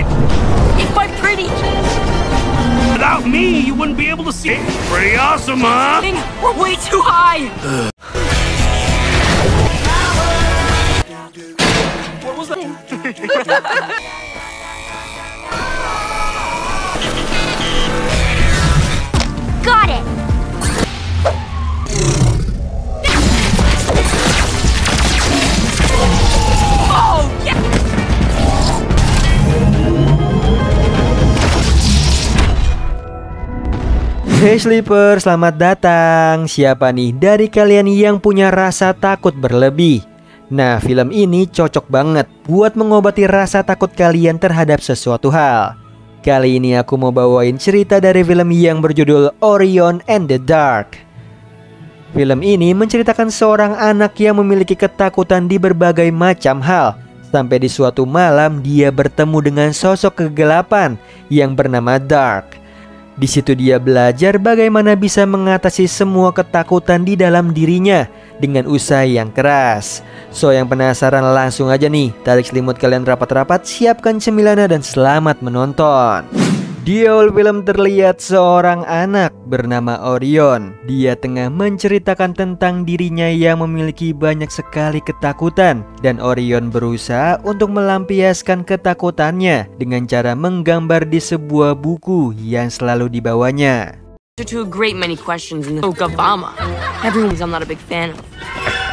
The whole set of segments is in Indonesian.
It's my pretty. Without me, you wouldn't be able to see. Pretty awesome, huh? We're way too high. What was that? Got it! Oh, yeah! Hey Sleeper, selamat datang. Siapa nih dari kalian yang punya rasa takut berlebih? Nah, film ini cocok banget buat mengobati rasa takut kalian terhadap sesuatu hal. Kali ini aku mau bawain cerita dari film yang berjudul Orion and the Dark. Film ini menceritakan seorang anak yang memiliki ketakutan di berbagai macam hal. Sampai di suatu malam dia bertemu dengan sosok kegelapan yang bernama Dark. Di situ dia belajar bagaimana bisa mengatasi semua ketakutan di dalam dirinya dengan usaha yang keras. So yang penasaran langsung aja nih, tarik selimut kalian rapat-rapat, siapkan cemilannya dan selamat menonton. Di awal film terlihat seorang anak bernama Orion. Dia tengah menceritakan tentang dirinya yang memiliki banyak sekali ketakutan. Dan Orion berusaha untuk melampiaskan ketakutannya dengan cara menggambar di sebuah buku yang selalu dibawanya. To a great many questions in the book of Obama. Everyone's I'm not a big fan of.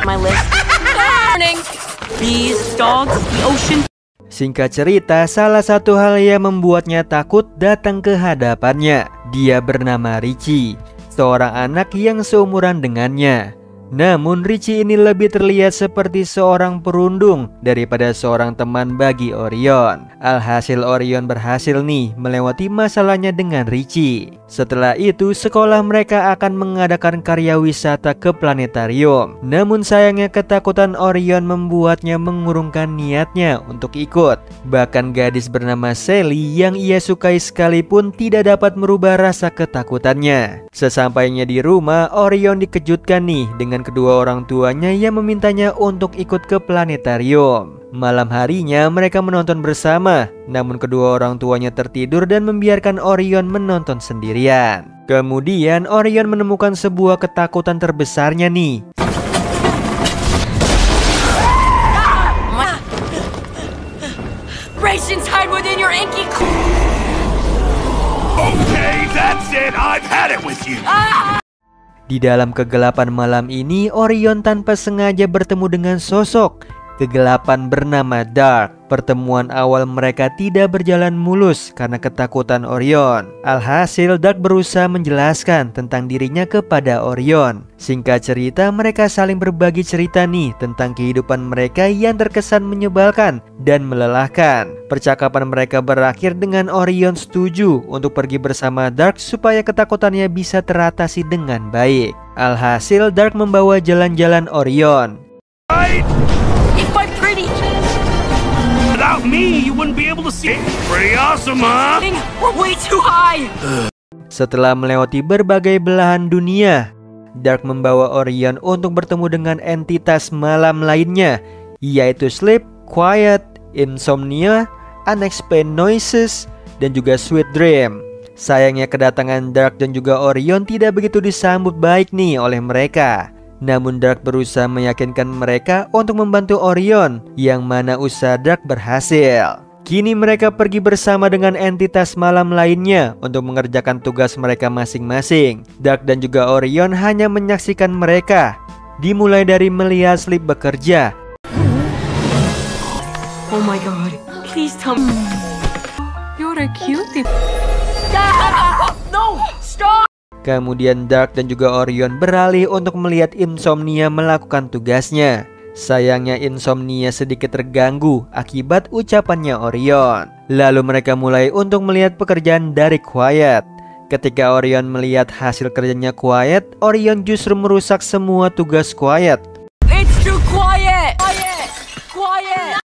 My list. Morning. Bees, dogs, the ocean. Singkat cerita, salah satu hal yang membuatnya takut datang ke hadapannya. Dia bernama Richie, seorang anak yang seumuran dengannya. Namun Richie ini lebih terlihat seperti seorang perundung daripada seorang teman bagi Orion. Alhasil Orion berhasil nih melewati masalahnya dengan Richie. Setelah itu sekolah mereka akan mengadakan karya wisata ke planetarium. Namun sayangnya ketakutan Orion membuatnya mengurungkan niatnya untuk ikut. Bahkan gadis bernama Sally yang ia sukai sekalipun tidak dapat merubah rasa ketakutannya. Sesampainya di rumah, Orion dikejutkan nih dengan kedua orang tuanya yang memintanya untuk ikut ke planetarium. Malam harinya mereka menonton bersama, namun kedua orang tuanya tertidur dan membiarkan Orion menonton sendirian. Kemudian Orion menemukan sebuah ketakutan terbesarnya nih. Rations hide within your inky. Okay, that's it. I've had it with you. Di dalam kegelapan malam ini, Orion tanpa sengaja bertemu dengan sosok kegelapan bernama Dark. Pertemuan awal mereka tidak berjalan mulus karena ketakutan Orion. Alhasil Dark berusaha menjelaskan tentang dirinya kepada Orion. Singkat cerita, mereka saling berbagi cerita nih tentang kehidupan mereka yang terkesan menyebalkan dan melelahkan. Percakapan mereka berakhir dengan Orion setuju untuk pergi bersama Dark supaya ketakutannya bisa teratasi dengan baik. Alhasil Dark membawa jalan-jalan Orion. It's my pretty. Without me, you wouldn't be able to see. Pretty awesome, huh? We're way too high. Setelah melewati berbagai belahan dunia, Dark membawa Orion untuk bertemu dengan entitas malam lainnya, yaitu Sleep, Quiet, Insomnia, Unexplained Noises, dan juga Sweet Dream. Sayangnya kedatangan Dark dan juga Orion tidak begitu disambut baik nih oleh mereka. Namun Dark berusaha meyakinkan mereka untuk membantu Orion, yang mana usaha Dark berhasil. Kini mereka pergi bersama dengan entitas malam lainnya untuk mengerjakan tugas mereka masing-masing. Dark dan juga Orion hanya menyaksikan mereka, dimulai dari melihat Sleep bekerja. Oh my god. Please tell me. You're a cutie. No, stop. Kemudian Dark dan juga Orion beralih untuk melihat Insomnia melakukan tugasnya. Sayangnya Insomnia sedikit terganggu akibat ucapannya Orion. Lalu mereka mulai untuk melihat pekerjaan dari Quiet. Ketika Orion melihat hasil kerjanya Quiet, Orion justru merusak semua tugas Quiet. It's too quiet. Quiet. Quiet.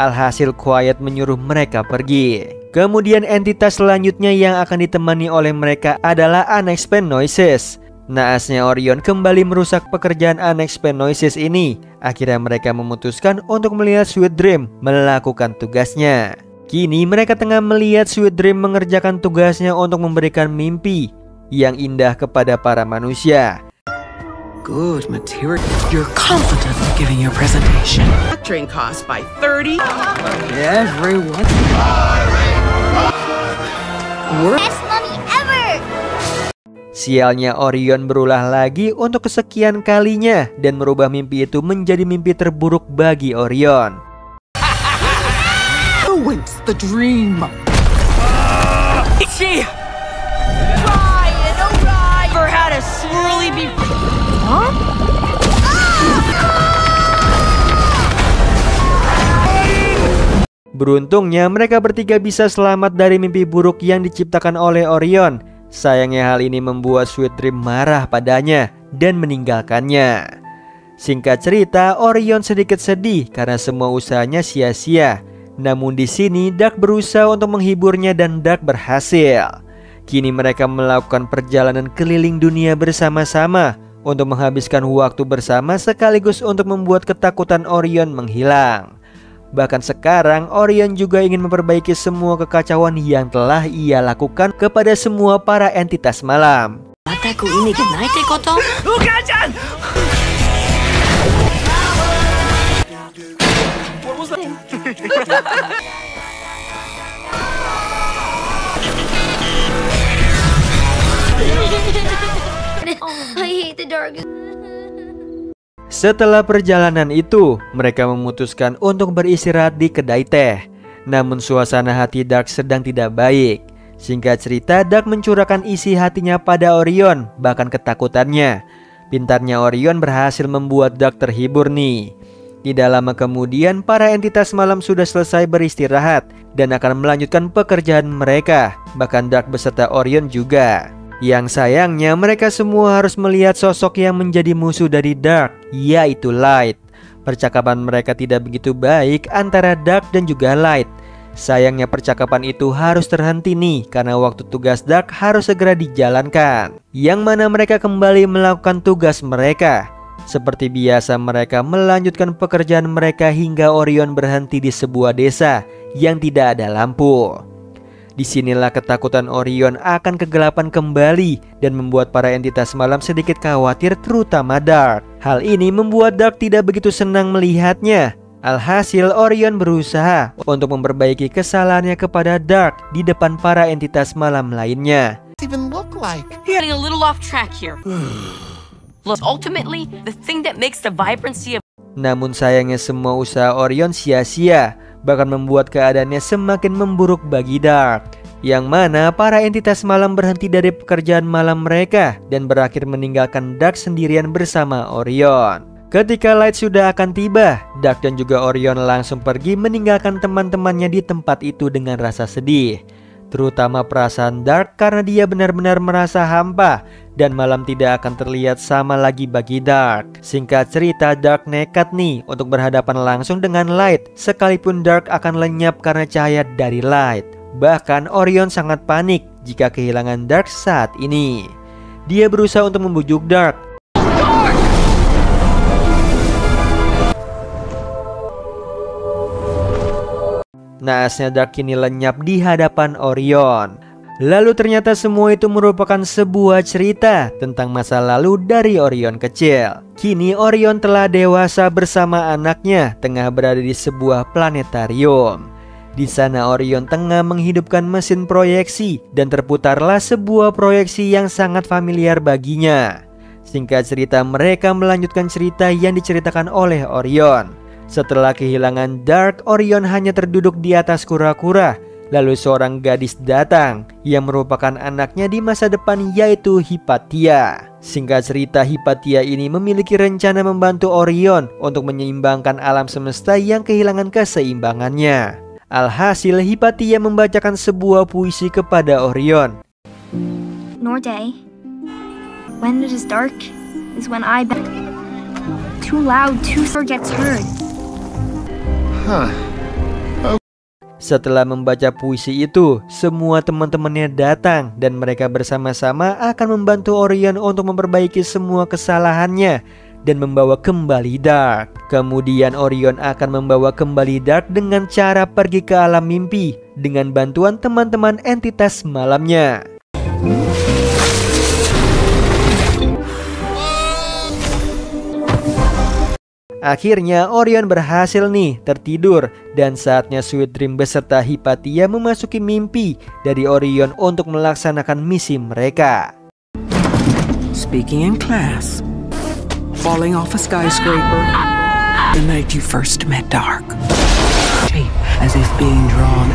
Alhasil Quiet menyuruh mereka pergi. Kemudian entitas selanjutnya yang akan ditemani oleh mereka adalah Unexplained Noises. Naasnya Orion kembali merusak pekerjaan Unexplained Noises ini. Akhirnya mereka memutuskan untuk melihat Sweet Dream melakukan tugasnya. Kini mereka tengah melihat Sweet Dream mengerjakan tugasnya untuk memberikan mimpi yang indah kepada para manusia. Good material. You're confident in giving your presentation. Factoring cost by 30. Everyone. Best mommy ever! Sialnya Orion berulah lagi untuk kesekian kalinya dan merubah mimpi itu menjadi mimpi terburuk bagi Orion. Ruins the dream. She Ryan, Orion never had a swirly Huh? Beruntungnya mereka bertiga bisa selamat dari mimpi buruk yang diciptakan oleh Orion. Sayangnya hal ini membuat Sweet Dream marah padanya dan meninggalkannya. Singkat cerita, Orion sedikit sedih karena semua usahanya sia-sia. Namun di sini Dark berusaha untuk menghiburnya dan Dark berhasil. Kini mereka melakukan perjalanan keliling dunia bersama-sama untuk menghabiskan waktu bersama sekaligus untuk membuat ketakutan Orion menghilang. Bahkan sekarang Orion juga ingin memperbaiki semua kekacauan yang telah ia lakukan kepada semua para entitas malam. Mataku ini kenaite koto? Uka-chan! I hate the dark. Setelah perjalanan itu, mereka memutuskan untuk beristirahat di kedai teh. Namun suasana hati Dark sedang tidak baik. Singkat cerita, Dark mencurahkan isi hatinya pada Orion, bahkan ketakutannya. Pintarnya Orion berhasil membuat Dark terhibur nih. Tidak lama kemudian, para entitas malam sudah selesai beristirahat dan akan melanjutkan pekerjaan mereka. Bahkan Dark beserta Orion juga. Yang sayangnya mereka semua harus melihat sosok yang menjadi musuh dari Dark, yaitu Light. Percakapan mereka tidak begitu baik antara Dark dan juga Light. Sayangnya percakapan itu harus terhenti nih karena waktu tugas Dark harus segera dijalankan. Yang mana mereka kembali melakukan tugas mereka. Seperti biasa mereka melanjutkan pekerjaan mereka hingga Orion berhenti di sebuah desa yang tidak ada lampu. Disinilah ketakutan Orion akan kegelapan kembali dan membuat para entitas malam sedikit khawatir, terutama Dark. Hal ini membuat Dark tidak begitu senang melihatnya. Alhasil Orion berusaha untuk memperbaiki kesalahannya kepada Dark di depan para entitas malam lainnya. Even look like. Getting a little off track here. Look, ultimately, the thing that makes the vibrancy of Namun sayangnya semua usaha Orion sia-sia, bahkan membuat keadaannya semakin memburuk bagi Dark. Yang mana para entitas malam berhenti dari pekerjaan malam mereka dan berakhir meninggalkan Dark sendirian bersama Orion. Ketika Light sudah akan tiba, Dark dan juga Orion langsung pergi meninggalkan teman-temannya di tempat itu dengan rasa sedih. Terutama perasaan Dark karena dia benar-benar merasa hampa dan malam tidak akan terlihat sama lagi bagi Dark. Singkat cerita, Dark nekat nih untuk berhadapan langsung dengan Light, sekalipun Dark akan lenyap karena cahaya dari Light. Bahkan Orion sangat panik jika kehilangan Dark saat ini. Dia berusaha untuk membujuk Dark. Naasnya Dark kini lenyap di hadapan Orion. Lalu ternyata semua itu merupakan sebuah cerita tentang masa lalu dari Orion kecil. Kini Orion telah dewasa bersama anaknya tengah berada di sebuah planetarium. Di sana Orion tengah menghidupkan mesin proyeksi dan terputarlah sebuah proyeksi yang sangat familiar baginya. Singkat cerita, mereka melanjutkan cerita yang diceritakan oleh Orion. Setelah kehilangan Dark, Orion hanya terduduk di atas kura-kura. Lalu seorang gadis datang yang merupakan anaknya di masa depan, yaitu Hypatia. Singkat cerita, Hypatia ini memiliki rencana membantu Orion untuk menyeimbangkan alam semesta yang kehilangan keseimbangannya. Alhasil Hypatia membacakan sebuah puisi kepada Orion. Norday, when it is dark is when I bet. Too loud, too far gets heard. Setelah membaca puisi itu, semua teman-temannya datang dan mereka bersama-sama akan membantu Orion untuk memperbaiki semua kesalahannya dan membawa kembali Dark. Kemudian Orion akan membawa kembali Dark dengan cara pergi ke alam mimpi dengan bantuan teman-teman entitas malamnya. Akhirnya Orion berhasil nih tertidur dan saatnya Sweet Dream beserta Hypatia memasuki mimpi dari Orion untuk melaksanakan misi mereka. Speaking in class, falling off a skyscraper, the night you first met Dark, shape as if being drawn.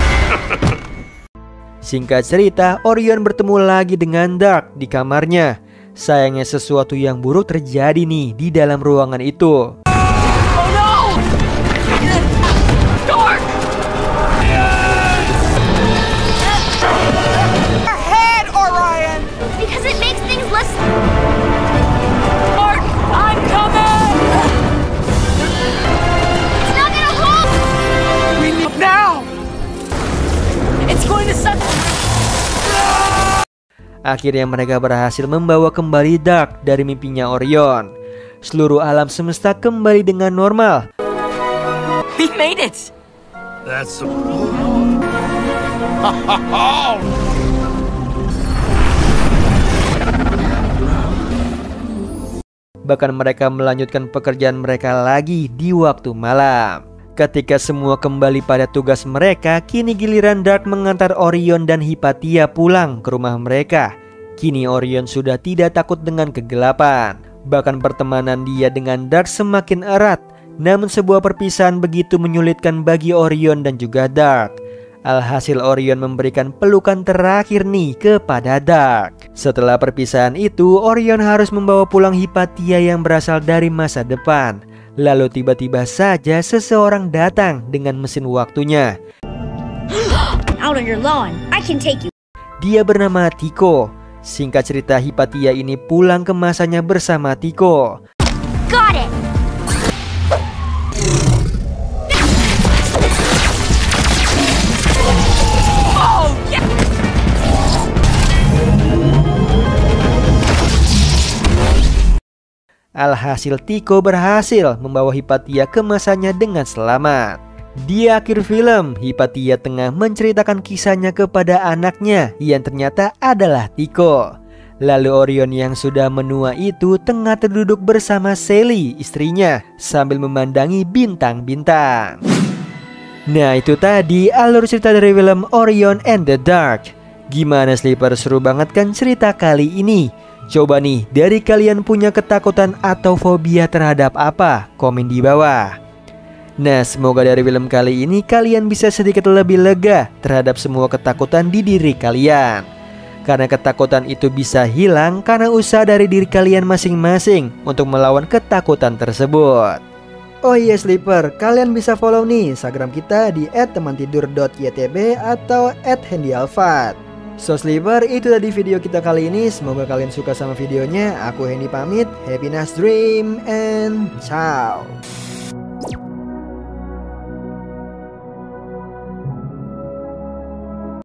Singkat cerita, Orion bertemu lagi dengan Dark di kamarnya. Sayangnya sesuatu yang buruk terjadi nih di dalam ruangan itu. Akhirnya mereka berhasil membawa kembali Dark dari mimpinya Orion. Seluruh alam semesta kembali dengan normal. We made it. That's Bahkan mereka melanjutkan pekerjaan mereka lagi di waktu malam. Ketika semua kembali pada tugas mereka, kini giliran Dark mengantar Orion dan Hypatia pulang ke rumah mereka. Kini Orion sudah tidak takut dengan kegelapan. Bahkan pertemanan dia dengan Dark semakin erat. Namun sebuah perpisahan begitu menyulitkan bagi Orion dan juga Dark. Alhasil Orion memberikan pelukan terakhir nih kepada Dark. Setelah perpisahan itu, Orion harus membawa pulang Hypatia yang berasal dari masa depan. Lalu tiba-tiba saja seseorang datang dengan mesin waktunya. Out on your lawn. I can take you. Dia bernama Tico. Singkat cerita, Hypatia ini pulang ke masanya bersama Tico. Got it. Alhasil Tico berhasil membawa Hypatia ke masanya dengan selamat. Di akhir film, Hypatia tengah menceritakan kisahnya kepada anaknya yang ternyata adalah Tico. Lalu Orion yang sudah menua itu tengah terduduk bersama Sally, istrinya, sambil memandangi bintang-bintang. Nah, itu tadi alur cerita dari film Orion and the Dark. Gimana Sleeper, seru banget kan cerita kali ini? Coba nih, dari kalian punya ketakutan atau fobia terhadap apa? Komen di bawah. Nah, semoga dari film kali ini kalian bisa sedikit lebih lega terhadap semua ketakutan di diri kalian. Karena ketakutan itu bisa hilang karena usaha dari diri kalian masing-masing untuk melawan ketakutan tersebut. Oh iya Sleeper, kalian bisa follow nih Instagram kita di @temantidur.ytb atau @handyalfat. So Sleeper, itu tadi video kita kali ini. Semoga kalian suka sama videonya. Aku Hendy pamit. Happy nice dream and ciao.